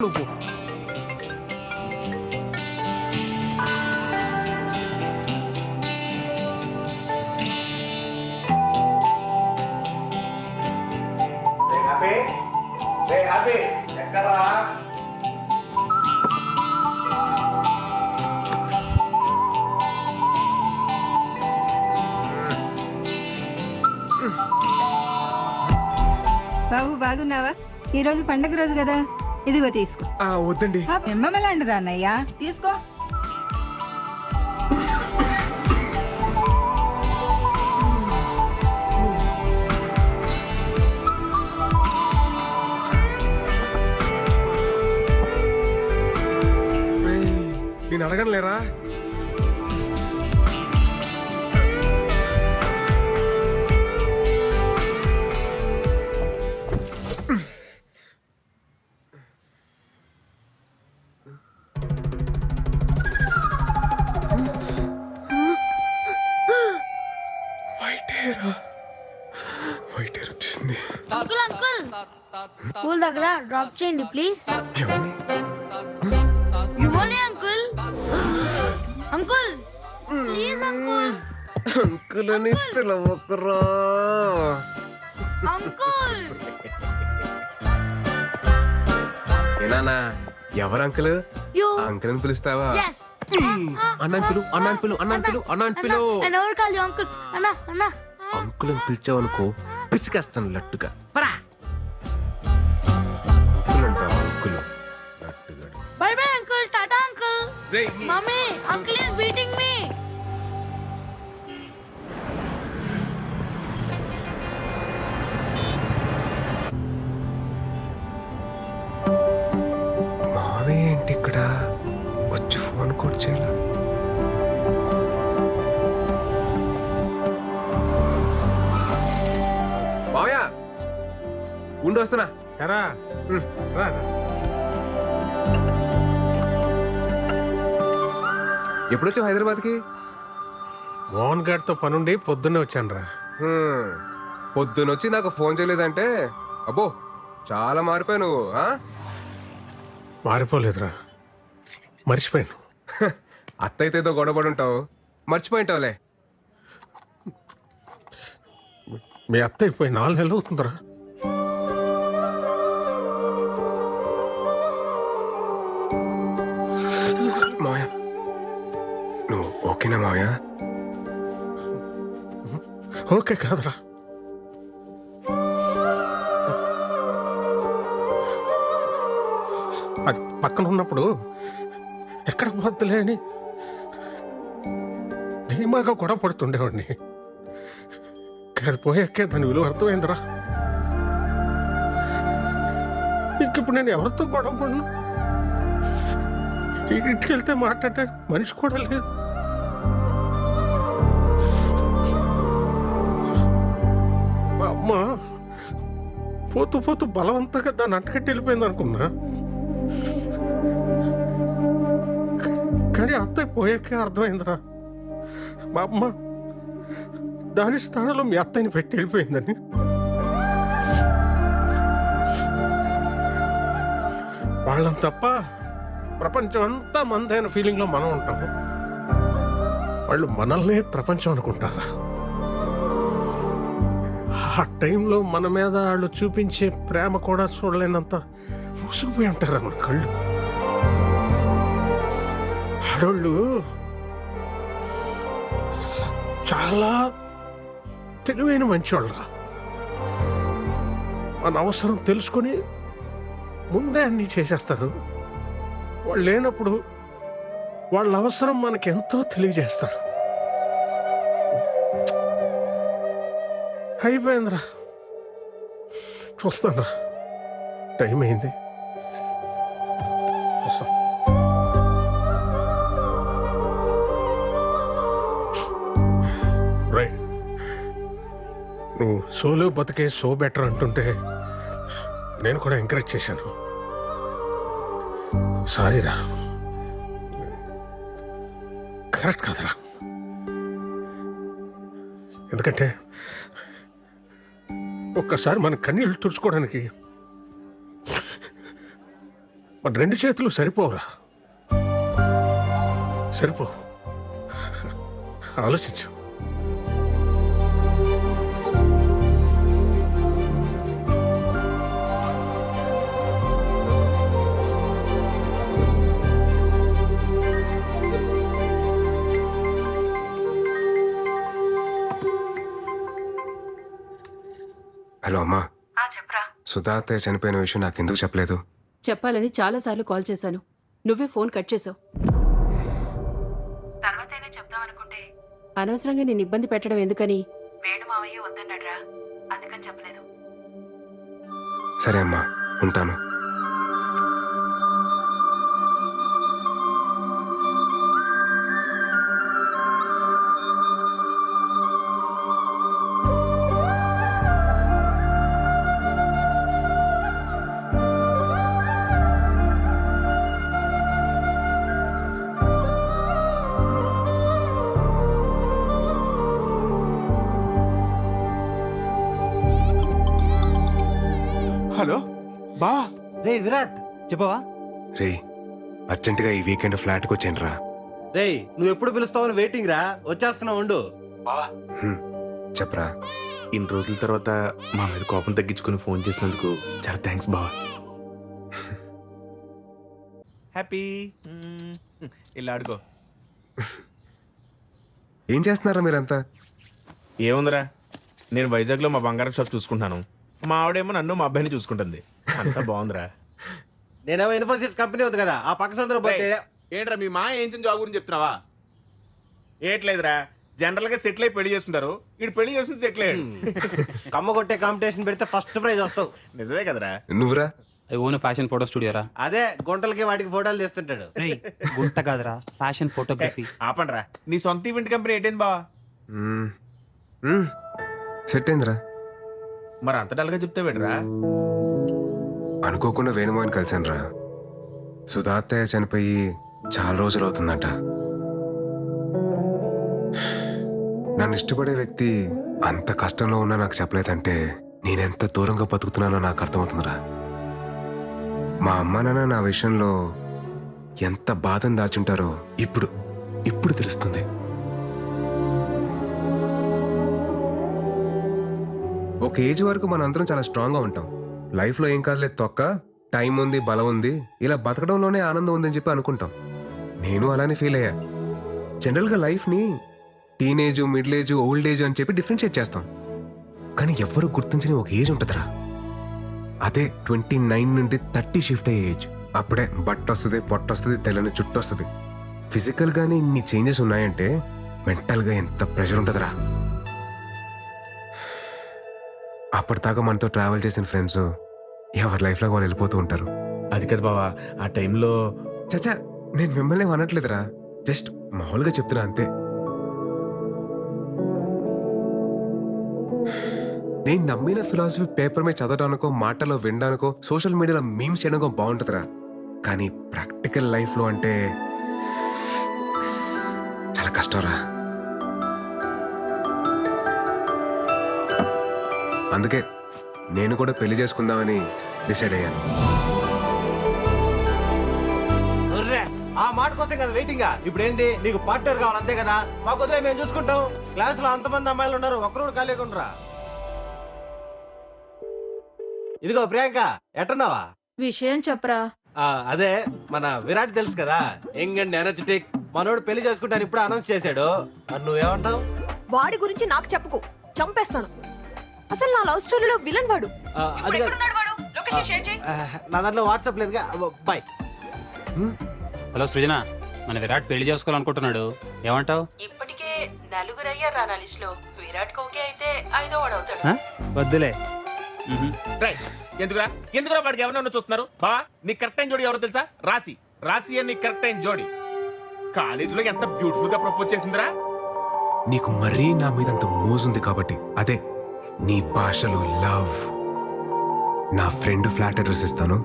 నువ్వు ఎక్కడా బాబు బాగున్నావా? ఈ రోజు పండగ రోజు కదా, ఇదిగో తీసుకో. వద్దండి. ఎమ్మలాంటిదా అన్నయ్య, తీసుకో. నేను అడగను లేరా. వైట్ హెయిర్ వచ్చేసింది. అంకుల్ అంకుల్ స్కూల్ దగ్గర డ్రాప్ చేయండి ప్లీజ్. ఎవరిని? ఇవ్వలే uncle. Uncle please uncle. Uncle అని పిలవకురా. అంకుల్ ఏనానా ఎవరు అంకుల్? యు అంకుల్ అని పిలుస్తావా? yes అన్నాన్పిలు అన్నాన్పిలు అన్నాన్పిలు అన్నాన్పిలు. నేను ఎవరు కాదు అంకుల్. అన్నా అన్నా అంకుల్ అని పిలిచావనుకో పిసికేస్తాను లట్టుగా. పరా అంకుల్ అంటావా? అంకుల్ లట్టుగా. Bye bye uncle. టాటా అంకుల్. రేయ్, mummy uncle is beating me. మావే ఏంటి ఇక్కడ వచ్చి ఫోన్ కూడా చేయాల. మావయ్య ఉండి వస్తున్నా. ఎరా రా. ఎప్పుడొచ్చావు హైదరాబాద్కి? మోహన్ గారితో పనుండి పొద్దున్నే వచ్చాను రా. పొద్దునొచ్చి నాకు ఫోన్ చేయలేదంటే అబ్బో చాలా మారిపోయావు నువ్వు. మారిపోలేదురా, మర్చిపోయాను. అత్తయితే ఏదో గొడవపడి ఉంటావు, మర్చిపోయింటావులే. మీ అత్త అయిపోయి 4 నెలలు అవుతుందిరా. మావయ్య నువ్వు ఓకేనా మావయ్య? ఓకే కాదురా, అది పక్కన ఉన్నప్పుడు ఎక్కడ పోద్దులే అని ధీమాగా గొడవ పడుతుండేవాడిని. అది పోయాకే దాని విలువ అర్థమైందిరా. ఇంకిప్పుడు నేను ఎవరితో గొడవ పడను. ఇంటికి వెళ్తే మాట్లాడే మనిషి కూడా లేదు. మా అమ్మ పోతూ పోతూ బలవంతంగా దాన్ని అంటకట్టి వెళ్ళిపోయింది అనుకున్నా. కానీ అత్తయ్య పోయాకే అర్థమైందిరా, మా అమ్మ దాని స్థానంలో మీ అత్తయ్యని పెట్టి వెళ్ళిపోయిందని. వాళ్ళని తప్ప ప్రపంచం అంతా మందైన ఫీలింగ్లో మనం ఉంటాము. వాళ్ళు మనల్ని ప్రపంచం అనుకుంటారా? ఆ టైంలో మన మీద వాళ్ళు చూపించే ప్రేమ కూడా చూడలేనంత మూసుకుపోయి ఉంటారా మన కళ్ళు. ఆడోళ్ళు చాలా తెలివైన మంచివాళ్ళరా. మన అవసరం తెలుసుకొని ముందే అన్నీ చేసేస్తారు. వాళ్ళు లేనప్పుడు వాళ్ళ అవసరం మనకెంతో తెలియజేస్తారు. అయిపోయిందిరా, చూస్తాను. టైం అయింది, వస్తాం. రైట్, నువ్వు సోలో బతికే సో బెటర్ అంటుంటే నేను కూడా ఎంకరేజ్ చేశాను. సారీరా, కరెక్ట్ కాదురా. ఎందుకంటే ఒక్కసారి మన కన్నీళ్ళు తుడుచుకోవడానికి మరి 2 చేతులు సరిపోవురా. సరిపో. ఆలోచించు. హలో అమ్మా, చెప్పరా. సుధా అత్తయ్య చనిపోయిన విషయం నాకు ఎందుకు చెప్పలేదు? చెప్పాలని చాలాసార్లు కాల్ చేశాను, నువ్వే ఫోన్ కట్ చేసావు. తర్వాతైనా చెప్దామనుకుంటే అనవసరంగా నేను ఇబ్బంది పెట్టడం ఎందుకని వేణు మావయ్య వద్దన్నాడ్రా, అందుకని చెప్పలేదు. సరే అమ్మా, ఉంటాను. హలో బా. రే విరాట్, చెప్పవా? రే, అర్జెంటుగా ఈ వీకెండ్ ఫ్లాట్కి వచ్చాను రా. రే, నువ్వు ఎప్పుడు పిలుస్తావని వెయిటింగ్ రా, వచ్చేస్తున్నా ఉండు. చెప్పరా. ఇన్ని రోజుల తర్వాత మా మీద కోపం తగ్గించుకుని ఫోన్ చేసినందుకు చాలా థ్యాంక్స్ బావా. హ్యాపీ. ఇలా ఆడుకో. ఏం చేస్తున్నారా మీరంతా? ఏముందిరా, నేను వైజాగ్లో మా బంగారం షాప్ చూసుకుంటాను, మా ఆవిడేమో నన్ను మా అబ్బాయిని చూసుకుంటుంది. అంతా బాగుందిరా. నేనేమో ఇన్ఫోసిస్ కంపెనీ ఉంది కదా, ఆ పక్క సందర్భం పోతే. ఏంట్రా మీ మా ఏం జాబ్ గురించి చెప్తున్నావా? ఏట్లేదురా, జనరల్ గా సెటిల్ అయి పెళ్లి చేసుకుంటారు, ఇటు పెళ్లి చేసుకుని సెటిల్ అయ్యాడు. కమ్మ కొట్టే కాంపిటీషన్ పెడితే ఫస్ట్ ప్రైజ్ వస్తావు. నిజమే కదరా. నువ్వురా? ఐ ఓన్ ఫ్యాషన్ ఫోటో స్టూడియోరా. అదే గుంటలకి వాటికి ఫోటోలు తీస్తుంటాడు. గుంట కాదురా, ఫ్యాషన్ ఫోటోగ్రఫీ. ఆపండ్రా, నీ సొంత ఈవెంట్ కంపెనీ ఏంటైంది బావా? సెట్ అయిందిరా. మరి అంత డల్గా చెప్తే వేడరా? అనుకోకుండా వేణుమోహన్ కలిశాను రా. సుధా అత్తయ్య చనిపోయి చాలా రోజులు అవుతుందట. నన్ను ఇష్టపడే వ్యక్తి అంత కష్టంలో ఉన్నా నాకు చెప్పలేదంటే నేనెంత దూరంగా బతుకుతున్నానో నాకు అర్థమవుతుందిరా. మా అమ్మ నాన్న నా విషయంలో ఎంత బాధను దాచుంటారో ఇప్పుడు తెలుస్తుంది. ఒక ఏజ్ వరకు మన అందరం చాలా స్ట్రాంగ్గా ఉంటాం. లైఫ్లో ఏం కాదులే తొక్క, టైం ఉంది, బలం ఉంది, ఇలా బతకడంలోనే ఆనందం ఉందని చెప్పి అనుకుంటాం. నేను అలానే ఫీల్ అయ్యా. జనరల్గా లైఫ్ని teenage, middle age, old age అని చెప్పి డిఫరెన్షియేట్ చేస్తాం. కానీ ఎవ్వరూ గుర్తించని ఒక ఏజ్ ఉంటుందిరా, అదే 29 నుండి 30 షిఫ్ట్ అయ్యే ఏజ్. అప్పుడే బట్ట వస్తుంది, పొట్ట వస్తుంది, తెల్లని చుట్టూ వస్తుంది. ఫిజికల్గానే ఇన్ని చేంజెస్ ఉన్నాయంటే మెంటల్గా ఎంత ప్రెషర్ ఉంటుందిరా. అప్పటిదాకా మనతో ట్రావెల్ చేసిన ఫ్రెండ్స్ ఎవరి లైఫ్లో వాళ్ళు వెళ్ళిపోతూ ఉంటారు. అది కదా బావా, ఆ టైంలో. చచ్చా, నేను మిమ్మల్ని అనట్లేదురా, జస్ట్ మామూలుగా చెప్తున్నా అంతే. నేను నమ్మిన ఫిలాసఫీ పేపర్ మీద చదవడానికో, మాటలో వినడానికో, సోషల్ మీడియాలో మీమ్స్ చేయడానికో బాగుంటుందిరా. కానీ ప్రాక్టికల్ లైఫ్లో అంటే చాలా కష్టంరా. అందుకే నేను కూడా పెళ్లి చేసుకుందామని డిసైడ్ అయ్యాను. ఆ మాట కోసం కదా వెయిటింగ్. ఇప్పుడు ఏంది, నీకు పార్ట్నర్ కావాలి అంతే కదా? మాకు వదిలే, మేము చూసుకుంటాం. క్లాస్ లో అంతమంది అమ్మాయిలు ఉన్నారు, ఒక్కరు ఖాళీగా. ఇదిగో ప్రియాంక, ఎట్టున్నావా? విషయం చెప్పరా. అదే మన విరాట్ తెలుసు కదా, యంగ్ అండ్ ఎనర్జెటిక్. మనోడు పెళ్లి చేసుకుంటాను ఇప్పుడు అనౌన్స్ చేశాడు. మరి నువ్వేమంటావు? వాడి గురించి నాకు చెప్పుకో, చంపేస్తాను. అసలు నా లవ్ స్టోరీలో విలన్ వాడు. నా దాంట్లో వాట్సాప్ లేదుగా. బాయ్. హలో సృజన, మన విరాట్ పెళ్లి చేసుకోవాలనుకుంటున్నాడు, ఏమంటావు? ఇప్పటికే 4 అయ్యారా నా లిస్ట్ లో. విరాట్ కోకే అయితే 5వ వాడు అవుతాడు. వద్దులే. ఎందుకురా వాడికి ఎవరన్నా చూస్తున్నారు? బావా, నీ కరెక్ట్ అయిన జోడి ఎవరో తెలుసా? రాశి అని కరెక్ట్ అయిన జోడి. కాలేజీలో ఎంత బ్యూటిఫుల్ గా ప్రపోజ్ చేసిందిరా. నీకు మరీ నా మీద అంత మోజుంది కాబట్టి, అదే నీ భాషలో లవ్. నా ఫ్రెండ్ ఫ్లాట్ అడ్రస్ ఇస్తాను,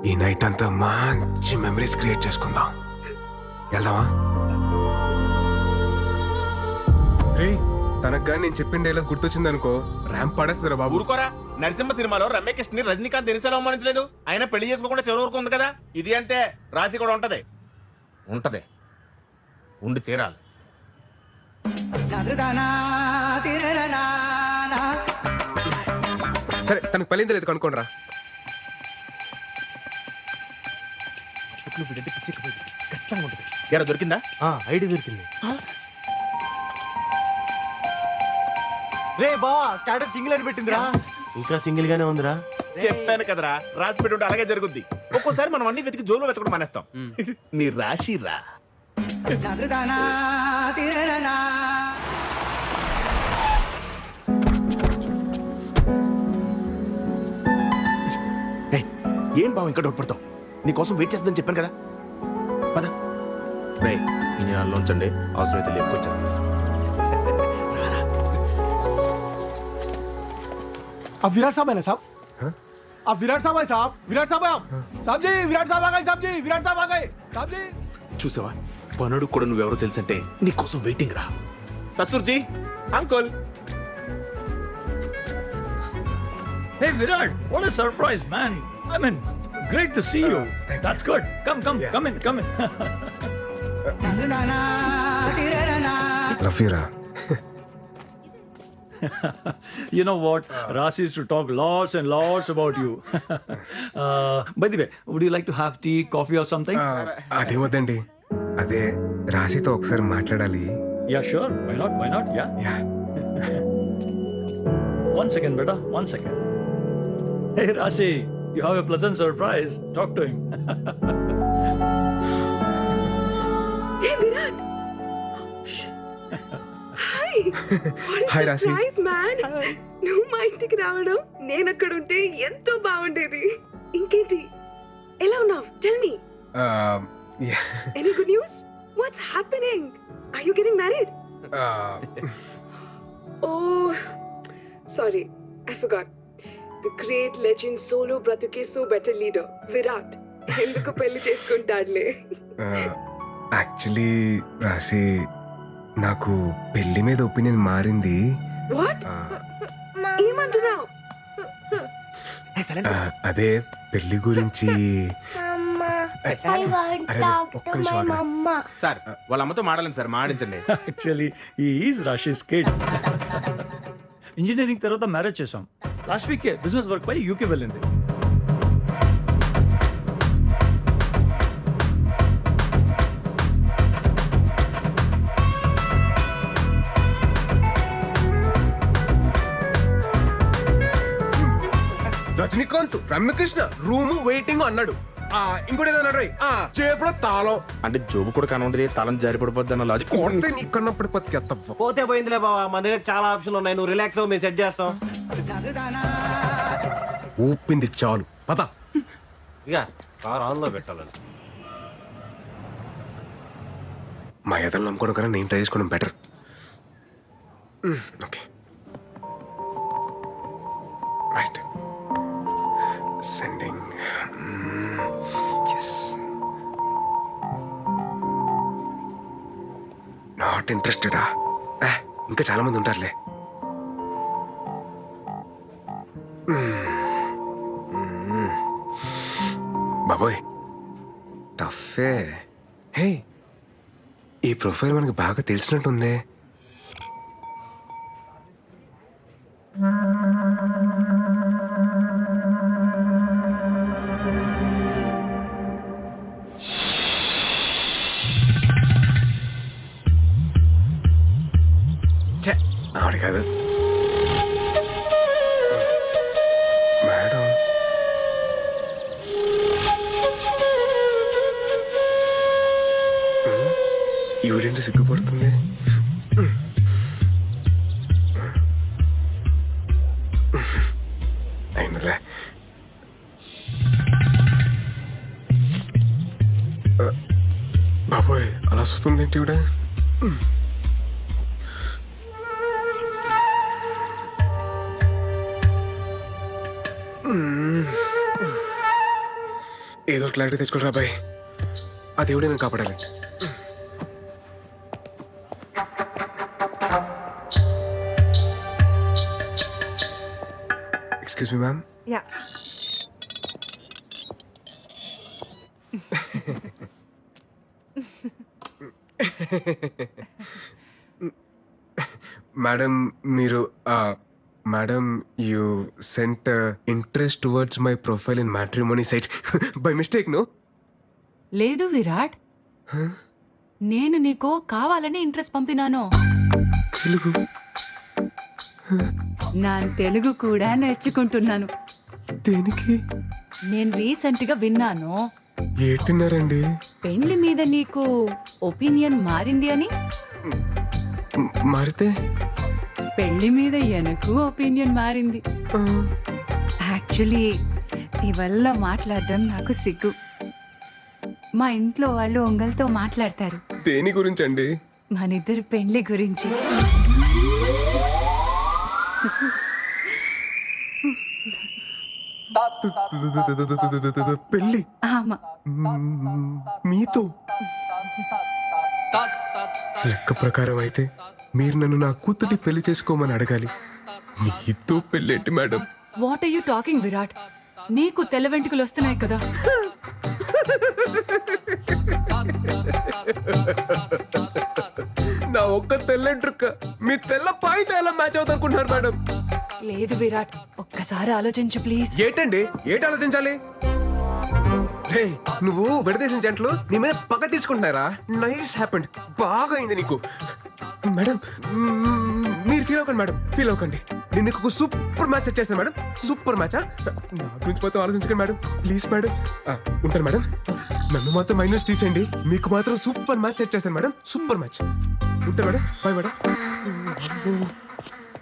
ఈ నైట్ అంతా మంచి మెమరీస్ క్రియేట్ చేసుకుందాం. వెళ్దామా? రే, తనకు కానీ నేను చెప్పిన డైలాగ్ గుర్తొచ్చింది అనుకో ర్యాంప్ పడేస్తారా బాబు. ఊరుకోరా. నరసింహ సినిమాలో రమ్యకృష్ణ ని రజనీకాంత్ దినిసేలా అవమానించలేదు. ఆయన పెళ్లి చేసుకోకుండా చివరి వరకు ఉంది కదా. ఇది అంతే, రాసి కూడా ఉంటది. ఉంటది, ఉండి తీరాలి. సరే తనకు పెళ్ళింది లేదు కనుక్కోండి రా. ఖచ్చితంగా ఉంటది. ఎరా దొరికిందా? ఐడి దొరికింది. రే బావా, స్టాటస్ సింగిల్ అని పెట్టిందిరా. ఇంకా సింగిల్ గానే ఉందిరా. చెప్పాను కదరా, రాసి పెట్టి ఉంటే అలాగే జరుగుద్ది. ఒక్కోసారి మనం అన్ని వెతికి జోలు వెతకడం మానేస్తాం. నీ రాశి రా. ఏయ్, ఏం బావ ఇంకా డౌట్ పడతావు? నీకోసం వెయిట్ చేస్తుందని చెప్పాను కదా. పద రే, ఇంజనాల్లో ఉంచండి, అవసరమైతే లేపుకొచ్చేస్తాను. अब विराट साहब है ना साहब? अब विराट साहब है साहब? विराट साहब है आप? साहब जी, विराट साहब आ गए साहब जी, विराट साहब आ गए साहब जी. చూసావా, పనుడు కూడా నువ్వెవరో తెలుసంటే నీకోసం వెయిటింగ్ రా. ససుర్జీ, uncle. Hey Virat, what a surprise, man! I mean, great to see you. That's good. Come in. Love you రా. You know what? Rasi used to talk lots and lots about you. By the way, would you like to have tea, coffee or something? అదే వద్దండి, అదే రాశితో ఒకసారి మాట్లాడాలి. Yeah, sure. Why not? Yeah. Yeah. One second, beta. 1 second. Hey Rasi, you have a pleasant surprise. Talk to him. Hey Virat. Hi. Hi రాశి. Surprise man. నువ్వు మా ఇంటికి రావడం, నేను అక్కడ ఉంటే ఎంతో బాగుండేది. ఇంకేంటి, ఎలా ఉన్నావు? Tell me. Any good news? What's happening? Are you getting married? Oh, sorry, I forgot. The great legend solo bratuke so better leader Virat ఎందుకు పెళ్లి చేసుకుంటాడులే. యాక్చువల్లీ రాశి, నాకు పెళ్లి మీద ఒపీనియన్ మారింది. What? ఏమంటున్నావు? అదే పెళ్లి గురించి. అరే, ఒక్క నిమిషం ఆగరా. సార్, వాళ్ళ అమ్మతో మాడాలండి sir, మాడించండి. Actually, he is Rashi's kid. Engineering తర్వాత మ్యారేజ్ చేసాం. లాస్ట్ వీక్ బిజినెస్ వర్క్ పై యూకే వెళ్ళింది. రజనీకాంత్, రమ్యకృష్ణ రూము వెయిటింగ్ అన్నాడు. ఇంకోటి ఏదో అన్నాడు, చేపలో తాళం అంటే జోబు కూడా కనుంది, తాళం జారి పడిపోద్ది అన్న లాజిక్. కన్నప్పుడు బతికేత్తవ్వ. పోతే పోయిందిలే బావా, మన దగ్గర చాలా ఆప్షన్లు ఉన్నాయి. నువ్వు రిలాక్స్ అవ్వు, మేము సెట్ చేస్తాం. ఊపింది చాలు, పద. ఇక కార్ ఆన్ లో పెట్టాలని. మా ఎదలు నమ్ముకోవడం కన్నా నేను ట్రై చేసుకోవడం better. Okay, right. Sending. Yes. Not ఇంట్రెస్టెడా? ఇంకా చాలా మంది ఉంటారులే. బాబోయ్, టఫే. హే, ఈ ప్రొఫైల్ మనకి బాగా తెలిసినట్టుందే. ఆవిడ కాదు మేడం. ఈవిడేంటి సిగ్గుపడుతుంది? అయినలే. బాబోయ్, అలా చూస్తుందేంటి ఈవిడ? ఏదో క్లారిటీ తెచ్చుకోరా బాయ్. ఆ దేవుడే నేను కాపాడాలి. Excuse me ma'am. Yeah madam మీరు madam you sent interest towards my profile in matrimony site by mistake no? లేదు విరాట్, నేను నీకు కావాలని ఇంట్రెస్ట్ పంపినాను. తెలుగు నా తెలుగు కూడా నేర్చుకుంటున్నాను. దేనికి? నేను రీసెంట్ గా విన్నాను ఏటిన్నారండి? పెండ్లి మీద నీకు ఒపీనియన్ మారింది అని. మారితే పెళ్లి మీద ఎనకు ఒపీనియన్ మారింది. యాక్చువల్లీ ఇవల్ల మాట్లాడడం నాకు సిగ్గు. మా ఇంట్లో వాళ్ళు ఒంగల్తో మాట్లాడతారు. దేని గురించండి? మనిద్దరు పెళ్లి గురించి. పెళ్ళి ఆమా, మీతో? లెక్క ప్రకారం అయితే మీరు నన్ను నా కూతుర్ని పెళ్లి చేసుకోమని అడగాలి. మీతో పెళ్ళేంటి madam? What are you talking Virat? నీకు తెల్ల వెంట్రుకలు వస్తున్నాయి కదా. నా ఒక్క తెల్లంట్రుక్క మీ తెల్ల పాయితో ఎలా మ్యాచ్ అవుతా అనుకుంటున్నారు మేడం? లేదు విరాట్, ఒక్కసారి ఆలోచించు ప్లీజ్. ఏటండి ఏటి ఆలోచించాలి? రే నువ్వు విడదీసిన జంటలు నీ మీద పక్క తీసుకుంటున్నారా? నైస్ హ్యాపెండ్, బాగా అయింది నీకు. మేడం మీరు ఫీల్ అవ్వకండి మేడం, ఫీల్ అవ్వకండి. నేను నీకు సూపర్ మ్యాచ్ సెట్ చేస్తాను మేడం. సూపర్ మ్యాచా? నా గురించి మాత్రం ఆలోచించకండి మేడం, ప్లీజ్ మేడం. ఉంటాను మేడం. నన్ను మాత్రం మైనస్ తీసేయండి, మీకు మాత్రం సూపర్ మ్యాచ్ సెట్ చేస్తాను మేడం. Super match. ఉంటాను మేడం, బాయ్ మేడం.